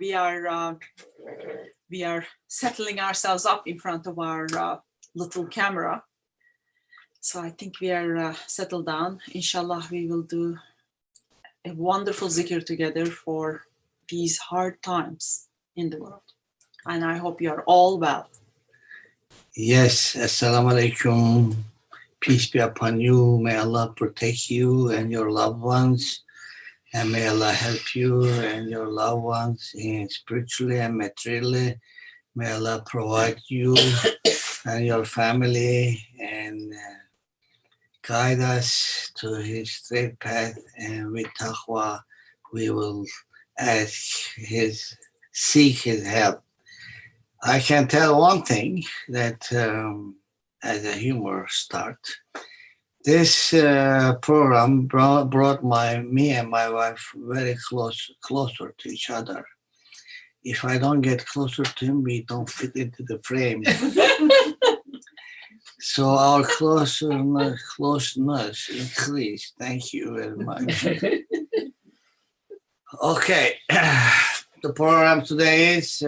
we are settling ourselves up in front of our little camera. So I think we are settled down. Inshallah, we will do a wonderful zikr together for these hard times in the world. And I hope you are all well. Yes, assalamu alaikum. Peace be upon you. May Allah protect you and your loved ones. And may Allah help you and your loved ones spiritually and materially. May Allah provide you and your family and guide us to His straight path. And with Taqwa, we will seek His help. I can tell one thing that as a humor start, this program brought me and my wife very closer to each other. If I don't get closer to him, we don't fit into the frame. So our closeness increased. Thank you very much. Okay, the program today is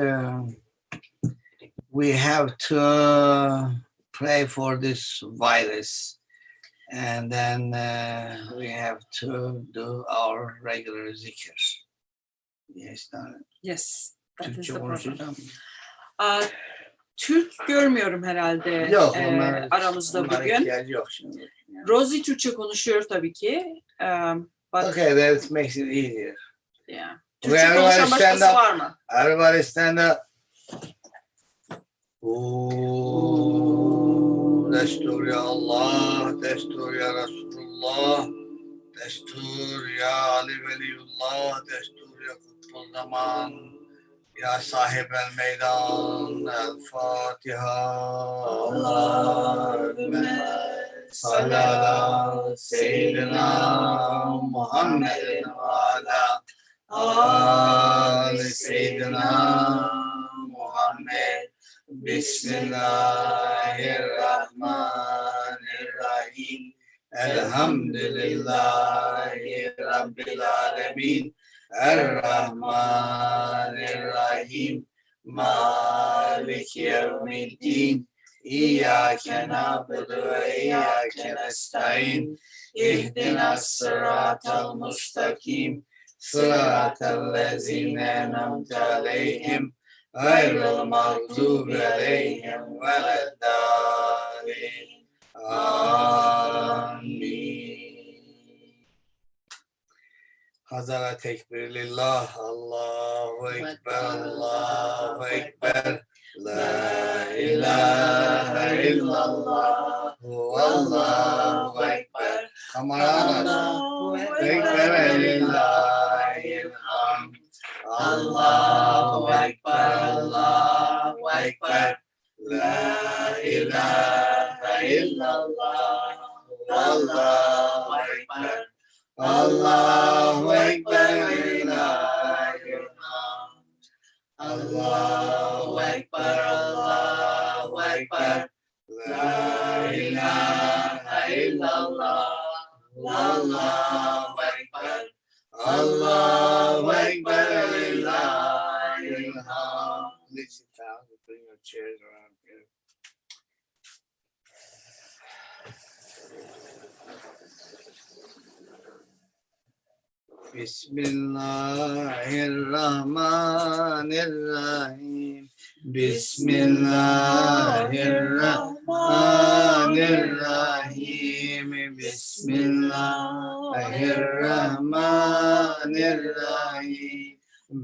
we have to pray for this virus, and then we have to do our regular zikrs. Yes, Yes, that is Türkçe the konuşacağım. problem. Türk görmüyorum herhalde Yok, aramızda bugün. Yok şimdi. Rosie Türkçe konuşuyor tabii ki. But, okay, that makes it easier. Yeah. Türkçe konuşan başkası var mı? Everybody stand up. Destur ya Allah, destur ya Resulullah, destur ya Ali Veliyullah, destur ya Kutbul Zaman, ya Sahib el Meydan, el Fatiha. Allahümme salli ala Seyyidina Muhammedin ve ala Ali Seyyidina Muhammed. Bismillahirrahmanirrahim. Elhamdülillahi Rabbil alemin. Errahmanirrahim. Malik yevmiddin. İyyâke na'budu ve iyyâke nestaîn. İhdinas sıratal mustakim. Sıratal lezîne en'amte aleyhim. Gayril mağdubi aleyhim veleddâlin. Amin. Hazara tekbir lillah. Allahu Ekber, Allahu Ekber. La ilahe illallah. Allahu Ekber. Allahu Ekber lillahil hamd. Allahu Ekber, Allahu Ekber. La ilahe illallah. Allahu Ekber. Allahu Ekber lillahil hamd. Allahu Ekber, Allahu Ekber. La ilahe illallah. Allahu Ekber. Allahu Ekber lillahil hamd. Please sit down and bring your chairs around here. Bismillahirrahmanirrahim. Bismillahirrahmanirrahim. Bismillahirrahmanirrahim.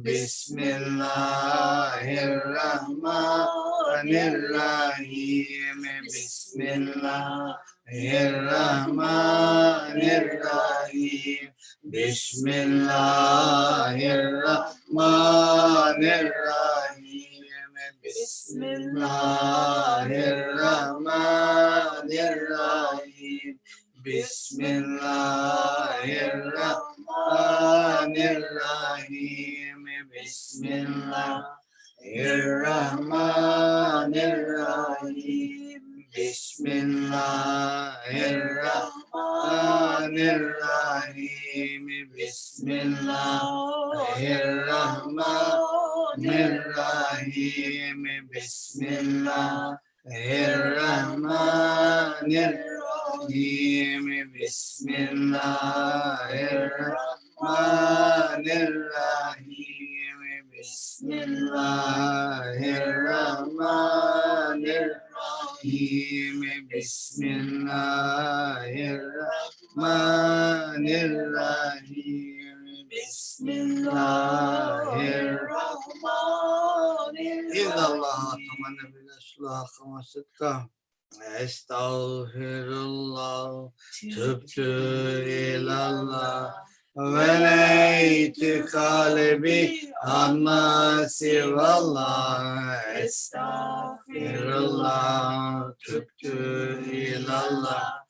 Bismillahirrahmanirrahim. Bismillahirrahmanirrahim. Bismillahirrahmanirrahim. Bismillahirrahmanirrahim. Bismillahirrahmanirrahim. Bismillahirrahmanirrahim. Bismillahirrahmanirrahim. Bismillahirrahmanirrahim. Rahim. Bismillahirrahmanirrahim. Bismillahirrahmanirrahim. Bismillahirrahmanirrahim. Bismillahirrahmanirrahim. Bismillahirrahmanirrahim. İllallah tamanna billahi kama sıdka. Estağfirullah. Tübtü ilallah. Ve neytü kalbi amma sivallah. Estağfirullah. Tübtü ilallah.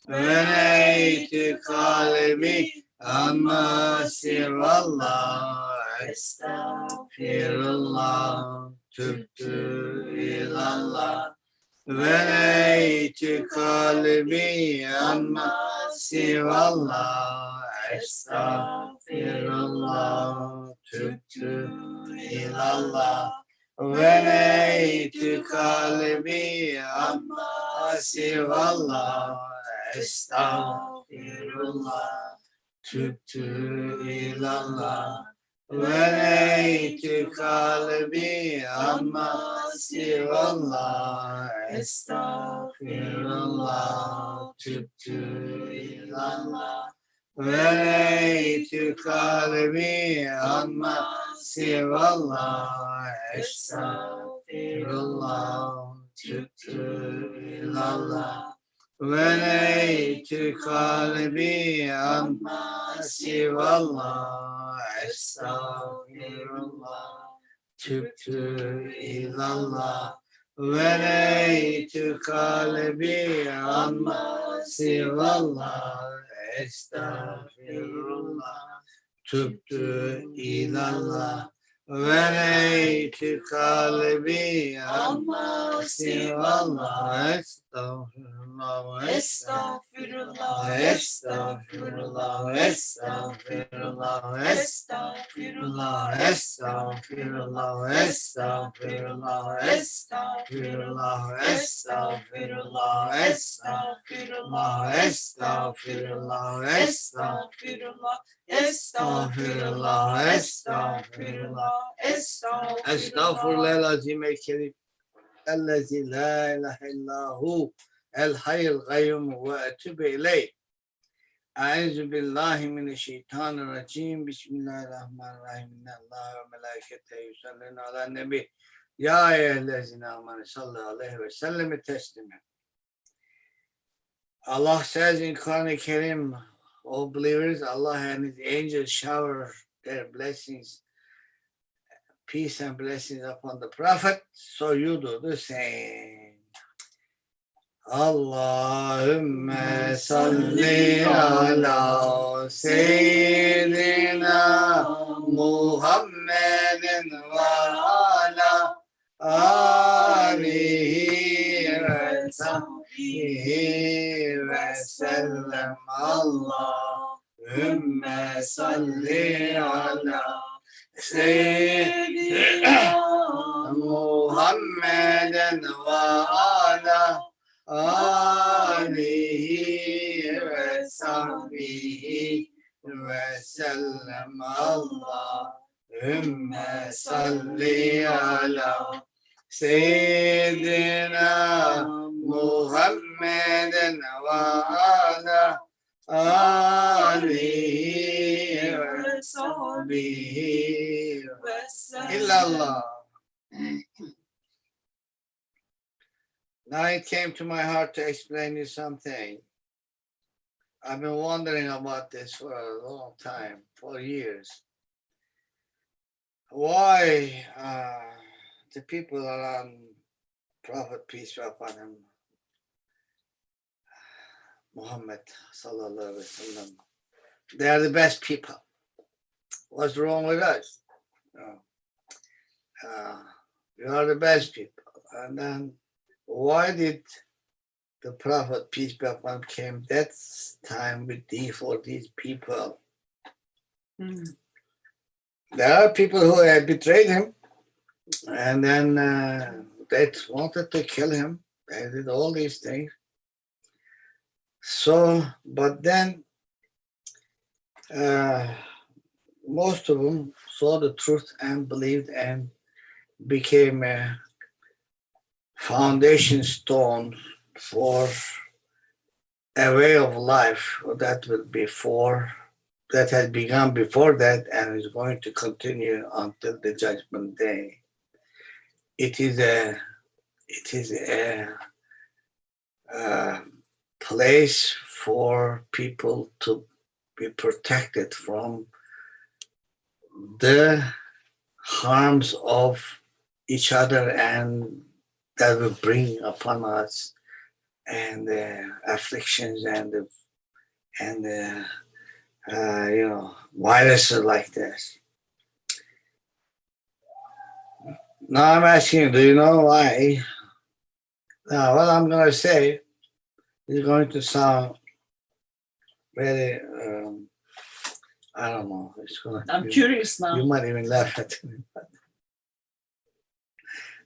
Ve neytü kalbi amma sivallah. Estağfirullah. Tübtü ilallah. Ve neytü kalbi amma sivallah. Estağfirullah. Tübtü ilallah. Ve neytü kalbi amma sivallah. Estağfirullah. Tübtü ilallah. Ve neytü kalbi amma sivallah. Estağfirullah. Tübtü ilallah. Ve neytü kalbi amma sivallah. Estağfirullah. Tübtü ilallah. Ve neytü kalbi amma sivallah. Estağfirullah. Tübtü ilallah. Ve neytü kalbi amma sivallah. Estağfirullah. Tübtü ilallah. Ve neytü kalbi amma sivallah. Estağfirullah. Estağfirullah. Estağfirullah. Estağfirullah. Estağfirullah. Estağfirullah. Estağfirullah. Estağfirullah. Estağfirullah. Estağfirullah. Estağfirullah. Estağfirullah. Estağfirullah, estağfirullah, estağfirullah azim-i kerim. Ellezî la ilahe illâhu el hayyul gayyum ve etûbü ileyh. Euzu billahi mineşşeytanirracim. Bismillahirrahmanirrahim. İnnallâhe ve melâiketehu yusallûne alen nebi. Ya eyyühellezîne âmenû sallu aleyhi ve sellem teslime. Allah says in Qur'an-ı Kerim, all believers, Allah and His angels shower their blessings, peace and blessings upon the Prophet, so you do the same. Allahümme salli ala seyyidina Muhammedin ve ala alihi ve sahbihi ve sellem. Allahümme salli ala seyyidina Muhammedin ve ala alihi ve sahbihi ve sellem. Allahümme salli ala seyyidina Muhammedin ve ala alihi ve sahbihi ve sellem. İllallah. Now it came to my heart to explain you something. I've been wondering about this for a long time, for years. Why the people around Prophet, peace be upon him, Muhammad sallallahu alaihi wasallam, they are the best people. What's wrong with us? We are the best people. And then why did the Prophet, peace be upon him, came that time with for these people? There are people who had betrayed him. And then they wanted to kill him. They did all these things. So, but then most of them saw the truth and believed and became a foundation stone for a way of life that will be that had begun before that and is going to continue until the judgment day. It is a place for people to be protected from the harms of each other and that will bring upon us and afflictions and viruses like this. Now I'm asking you, do you know why? Now what I'm going to say is going to sound very, I don't know. I'm curious now. You might even laugh at me.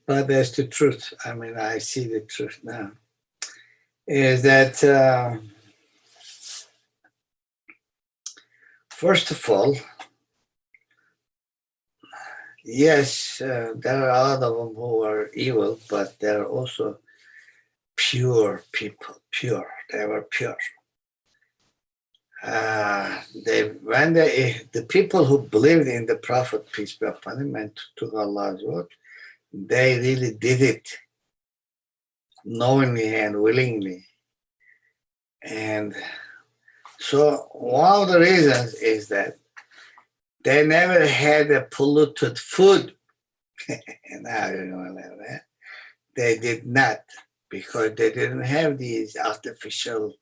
But that's the truth. I mean, I see the truth now. Is that, first of all, yes, there are a lot of them who are evil, but there are also pure people, pure. They were pure. The people who believed in the Prophet, peace be upon him, and took Allah's word, they really did it knowingly and willingly. And so one of the reasons is that they never had a polluted food. Now you know that. They did not, because they didn't have these artificial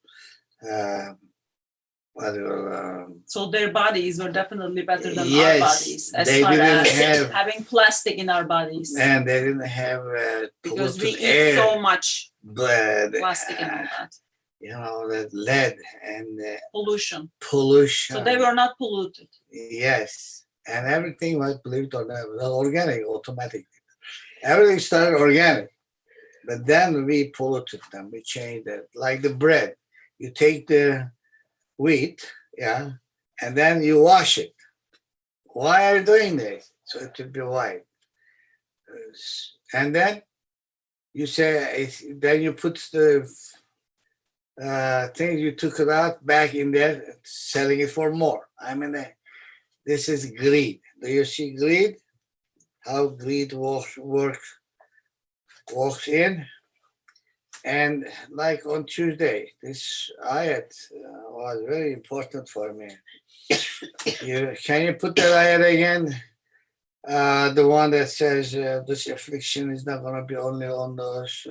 so their bodies were definitely better than yes, our bodies, as they far didn't as have, having plastic in our bodies. and they didn't have because we eat air, so much blood, plastic and all that. You know, the lead and Pollution. pollution. So they were not polluted. Yes, and everything was, believe it or not, was organic, automatic. Everything started organic, but then we polluted them. We changed it, like the bread. You take the wheat, yeah, and then you wash it. Why are you doing this? So it will be white. And then you say, then you put the things you took it out back in there, selling it for more. I mean, this is greed. Do you see greed? How greed walks in? And like on Tuesday, this ayat was very important for me. Can you put that ayat again? The one that says this affliction is not going to be only on those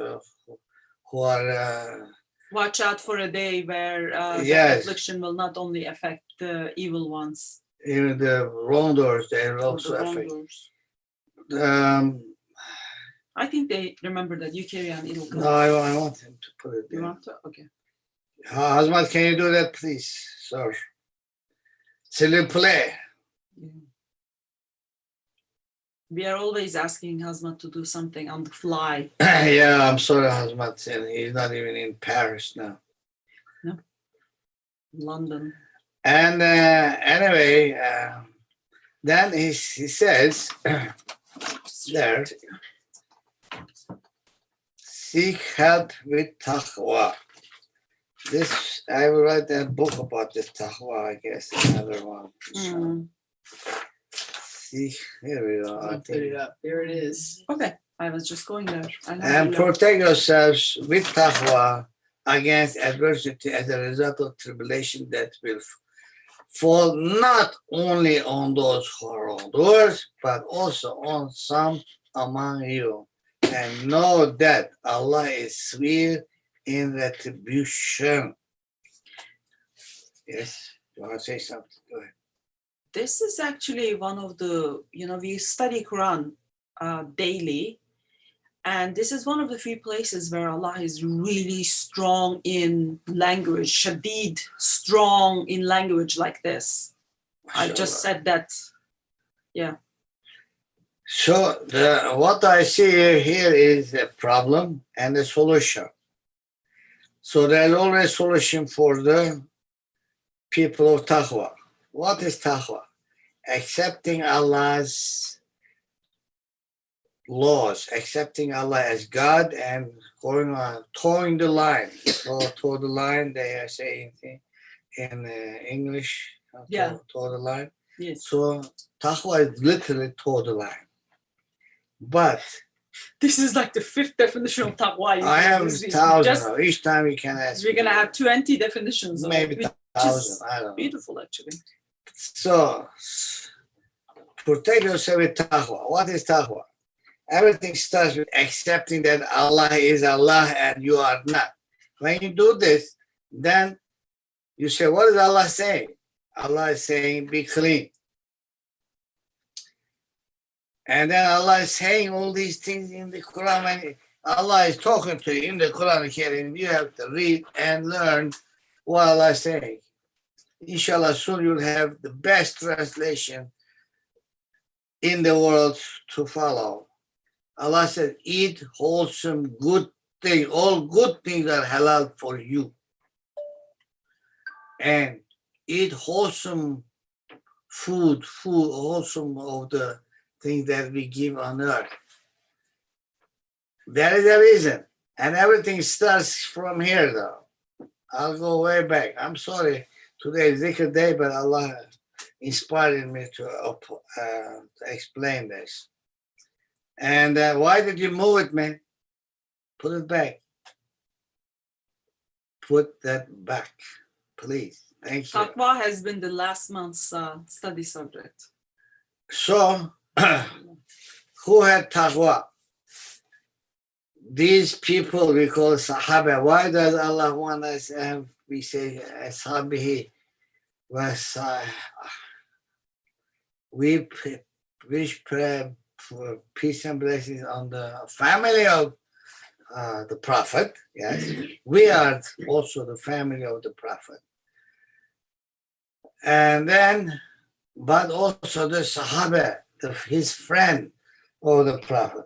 who are... Watch out for a day where yes, the affliction will not only affect the evil ones. Even the wrongdoers, they will also affect. I think they remember that. You carry on. It'll go. No, I want him to put it there. You want to? Okay. Hazmat, can you do that, please, sir? S'il vous plaît. Yeah. We are always asking Hazmat to do something on the fly. Yeah, I'm sorry, Hazmat. He's not even in Paris now. No. London. And anyway, then he says there, seek help with Taqwa. This, I will write a book about this Taqwa, I guess, another one. Mm. See, here we go. I'll put it up. There it is. Okay, I was just going there. And protect yourselves with Taqwa against adversity as a result of tribulation that will fall not only on those who are wrongdoers, but also on some among you. And know that Allah is severe in retribution. Yes, you want to say something? Go ahead. This is actually one of the, we study Quran daily. And this is one of the few places where Allah is really strong in language, shadid, strong in language like this. I just said that, yeah. So what I see here is a problem and a solution. So there's always a solution for the people of Taqwa. What is Taqwa? Accepting Allah's laws, accepting Allah as God and going on, towing the line. So tow the line, they are saying in English, Yeah. tow the line. Yes. So Taqwa is literally tow the line. But This is like the 5th definition of taqwa. I have thousands of each time you can ask. We're going to have 20 definitions. Maybe of it, 1,000, I don't know. Beautiful, actually. So, protect yourself with taqwa. What is taqwa? Everything starts with accepting that Allah is Allah and you are not. When you do this, then you say, what is Allah saying? Allah is saying, be clean. And then Allah is saying all these things in the Quran. When Allah is talking to you in the Quran, you have to read and learn what Allah is saying. Inshallah, soon you'll have the best translation in the world to follow. Allah said, eat wholesome, good things. All good things are halal for you. And eat wholesome food, wholesome of the things that we give on earth. That is the reason. And everything starts from here, though. I'll go way back. I'm sorry. Today is Zikr Day, but Allah inspired me to explain this. And why did you move it, man? Put it back. Put that back, please. Thank you. Taqwa has been the last month's study subject. So, who had taqwa? These people we call Sahaba. Why does Allah want us, we say, Ashabihi, we wish prayer for peace and blessings on the family of the Prophet. Yes, we are also the family of the Prophet. And then, but also the Sahaba, his friend of the Prophet.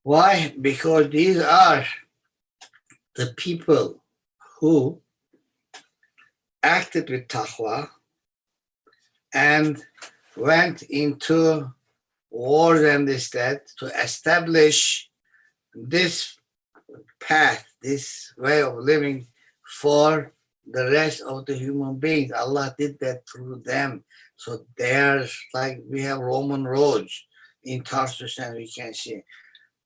Why? Because these are the people who acted with taqwa and went into wars and that to establish this path, this way of living for the rest of the human beings. Allah did that through them. So there's like we have Roman roads in Tarsus and we can see.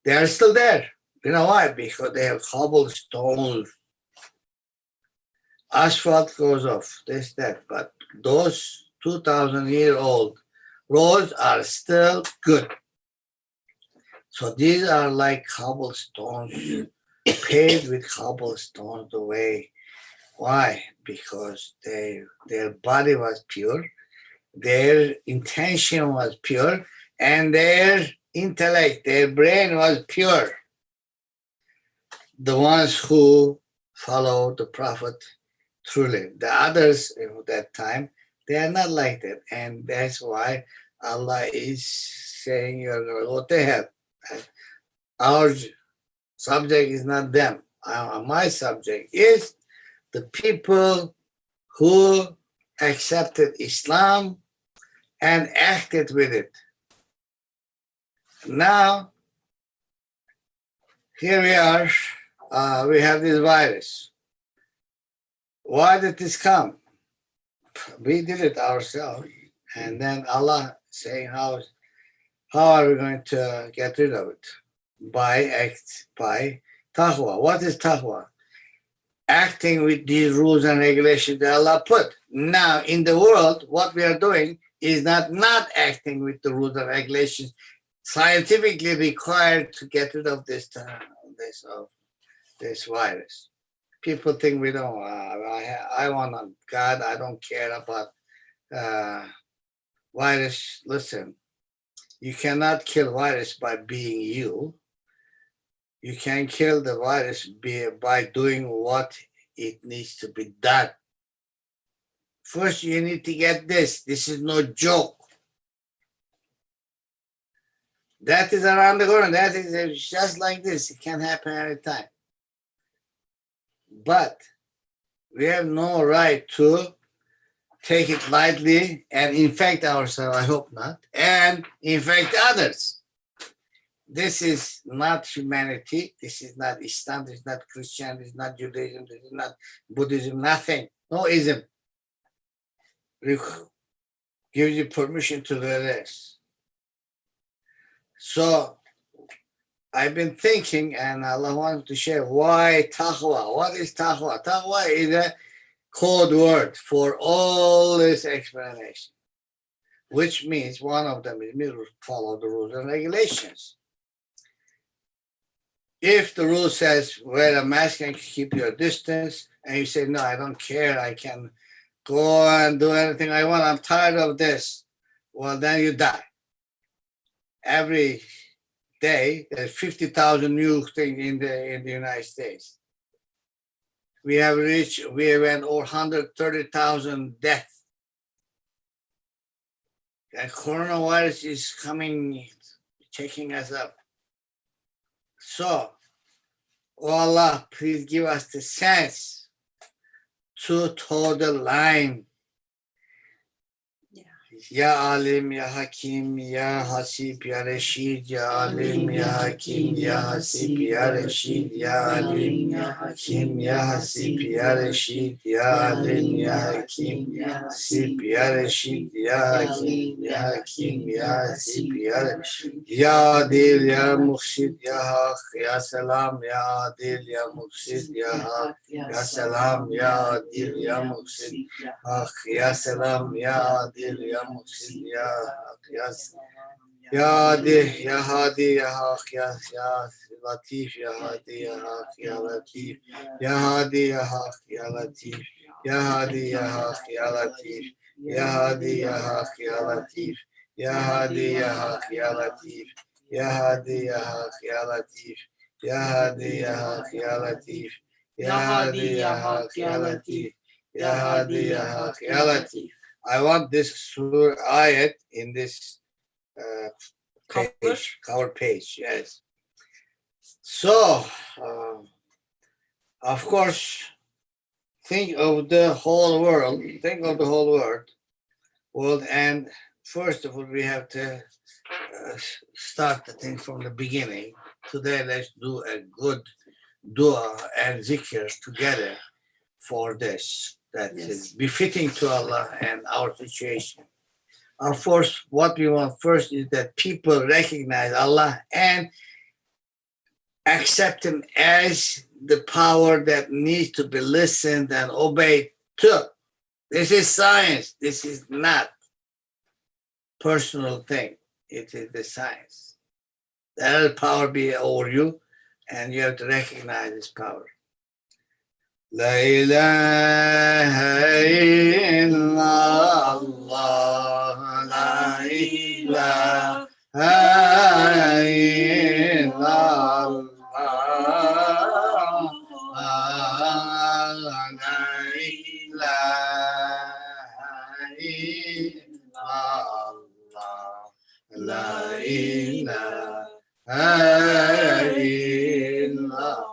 They are still there. You know why? Because they have cobblestones. Asphalt goes off, this, that. But those 2,000-year-old roads are still good. So these are like cobblestones, paved with cobblestones the way. Why? Because their body was pure, their intention was pure, and their intellect, their brain was pure. The ones who followed the Prophet truly. The others at that time, they are not like that. And that's why Allah is saying you're going to go to hell. Our subject is not them. My subject is the people who accepted Islam and acted with it. Now, here we are, we have this virus. Why did this come? We did it ourselves. And then Allah saying, how are we going to get rid of it? By taqwa. What is taqwa? Acting with these rules and regulations that Allah put. Now, in the world, what we are doing is not acting with the rules and regulations scientifically required to get rid of this virus. People think we don't. I want God. I don't care about virus. Listen, you cannot kill virus by being you. You can kill the virus by doing what it needs to be done. First, you need to get this. This is no joke. That is around the corner. That is just like this. It can happen anytime. But we have no right to take it lightly and infect ourselves. I hope not. And infect others. This is not humanity. This is not Islam. This is not Christianity. This is not Judaism. This is not Buddhism. Nothing. No ism. It gives you permission to do this. So I've been thinking, and Allah wants to share why Taqwa. What is Taqwa? Taqwa is a code word for all this explanation, which means one of them is follow the rules and regulations. If the rule says wear a mask and keep your distance, and you say, no, I don't care, I can go and do anything I want, I'm tired of this, well, then you die. Every day, there's 50,000 new things in the United States. We have went over 130,000 deaths. And coronavirus is coming, checking us up. So, oh Allah, please give us the sense to toe the line. Ya Alim, Ya Hakim, Ya Hasib, Ya Rashid, Ya Alim, Ya Hakim, Ya Hasib, Ya Rashid, Ya Alim, Ya Hakim, Ya Hasib, Ya Rashid, Ya Alim, Ya Hakim, Ya Hasib, Ya Rashid, Ya Hakim, Ya Hakim, Ya Hasib, Ya Rashid, Ya Adil, Ya Murshid, Ya Haq, Ya Salaam, Ya Adil, Ya Murshid, Ya Haq, Ya Salaam, Ya Adil, Ya Murshid, Haq, Ya Salaam, Ya Adil, Ya Murshid, Ya Haq, Ya Adil, Ya Hadi, Ya Haq, Ya Latif, Ya Hadi, Ya Haq, Ya Latif, Ya Hadi, Ya Haq, Ya Latif, Ya Hadi, Ya Haq, Ya Latif, Ya Hadi, Ya Haq, Ya Latif, Ya Hadi, Ya Haq, Ya Latif, Ya Hadi, Ya Haq, Ya Latif, Ya Hadi, Ya Haq, Ya Latif, Ya Hadi, Ya Haq, Ya Latif, Ya Hadi, Ya Haq, Ya Latif. I want this surah ayat in this cover page, yes. So, of course, think of the whole world, and first of all, we have to start the thing from the beginning. Today, let's do a good dua and zikr together for this, that is befitting to Allah and our situation. Of course, what we want first is that people recognize Allah and accept Him as the power that needs to be listened and obeyed to. This is science. This is not personal thing. It is the science. Let the power be over you, and you have to recognize this power. La ilaha illallah, la ilaha illallah, la ilaha illallah, la ilaha illallah.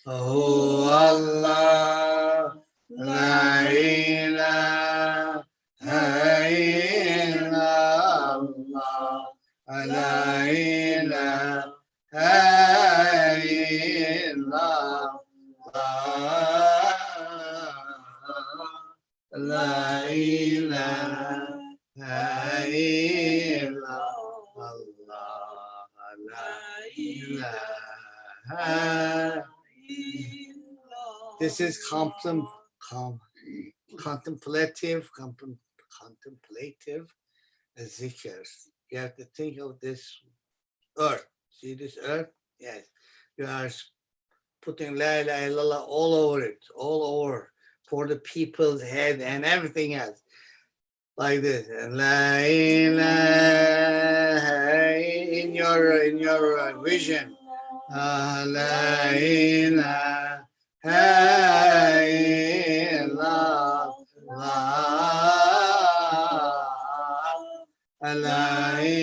Oh Allah, la ilaha illallah, la ilaha illallah, la ilaha illallah, la ilaha. This is contemplative zikr. You have to think of this earth. See this earth? Yes. You are putting la ilaha illallah all over it, all over, for the people's head and everything else. Like this. And la ilaha in your vision. La ilaha illallah, la ilaha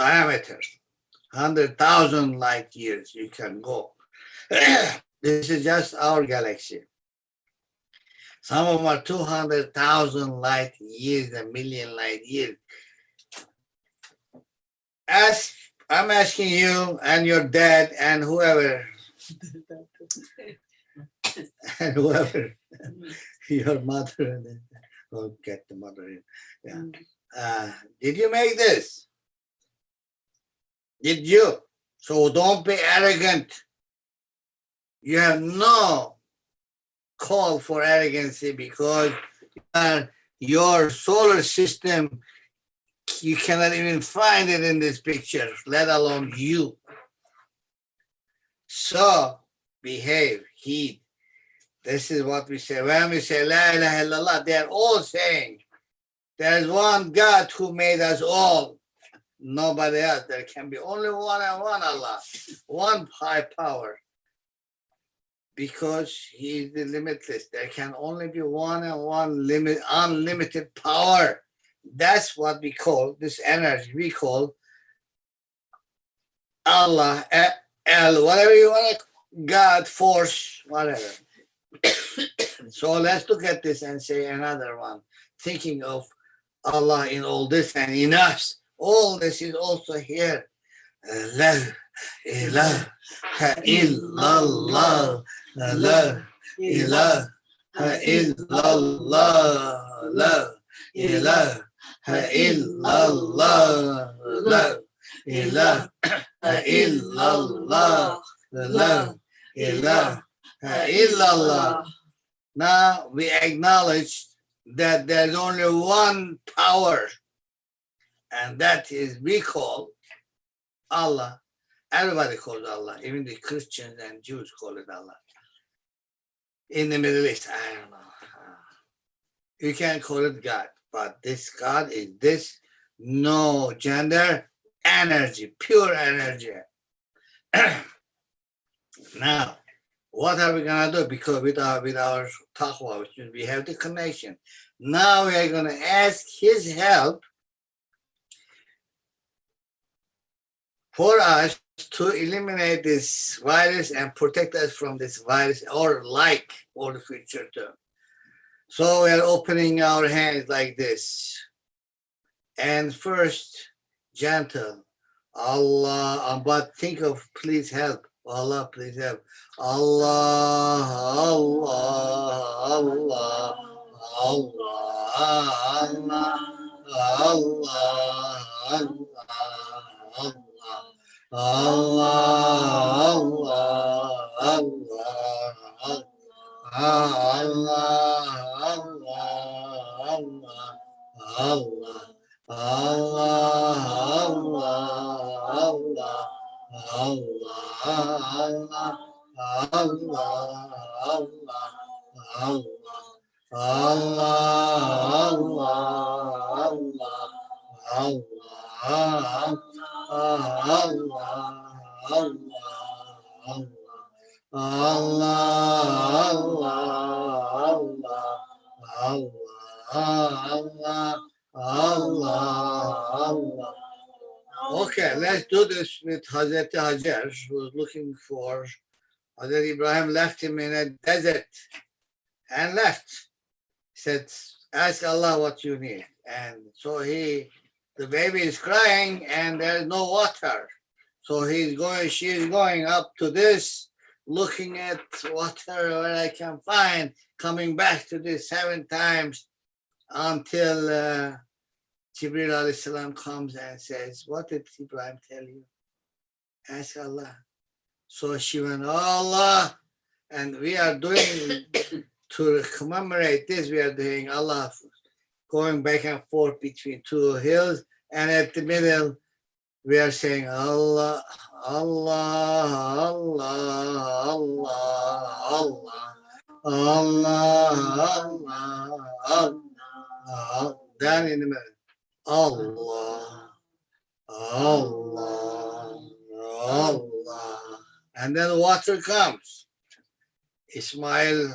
diameter, 100,000 light years you can go. This is just our galaxy. Some of them are 200,000 light years, a million light years. I'm asking you and your dad and whoever, your mother, and oh, get the mother in. Yeah. Did you make this? Did you? So don't be arrogant. You have no call for arrogancy because your solar system, you cannot even find it in this picture, let alone you. So behave, heed. This is what we say. When we say La ilaha illallah, they are all saying there is one God who made us all. Nobody else. There can be only one and one Allah, one high power. Because he is the limitless. There can only be one and one unlimited power. That's what we call this energy. We call Allah, El, whatever you want, God, force, whatever. So let's look at this and say another one. Thinking of Allah in all this and in us. All this is also here. La ilaha illallah. La ilaha illallah. La ilaha illallah. La ilaha illallah. La ilaha illallah. Now we acknowledge that there's only one power, and that is we call Allah. Everybody calls Allah, even the Christians and Jews call it Allah. In the Middle East, I don't know. You can call it God, but this God is this, no gender, energy, pure energy. Now, what are we gonna do? Because with our Taqwa, which means we have the connection. Now we are gonna ask His help for us to eliminate this virus and protect us from this virus or for the future too. So we are opening our hands like this. And first, gentle, Allah, but think of please help. Allah, please help. Allah, Allah, Allah, Allah, Allah, Allah, Allah, Allah, Okay, let's do this with Hazrat Hajar, who's looking for Hazrat Ibrahim left him in a desert and left. He said, ask Allah what you need. And so the baby is crying and there's no water. So she's going up to this, looking at water where I can find, coming back to this 7 times until Jibreel alayhi salam comes and says, what did Ibrahim tell you? Ask Allah. So she went, oh Allah, and we are doing, to commemorate this, we are doing Allah, going back and forth between 2 hills, and at the middle, we are saying Allah, Allah, Allah, Allah, Allah, Allah, Allah, down in the middle. Allah, Allah, Allah. And then water comes. Ismail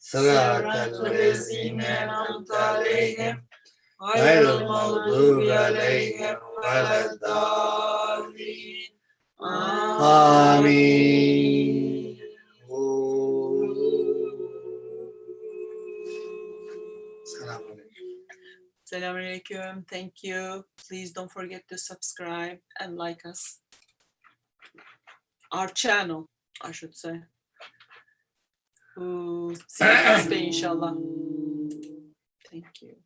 صراط الذين أنعمت عليهم غير المغضوب عليهم ولا الضالين آمين. Salaam alaikum. Assalamu alaikum. Thank you. Please don't forget to subscribe and like us. Our channel, I should say. See you next day, inshallah. Thank you.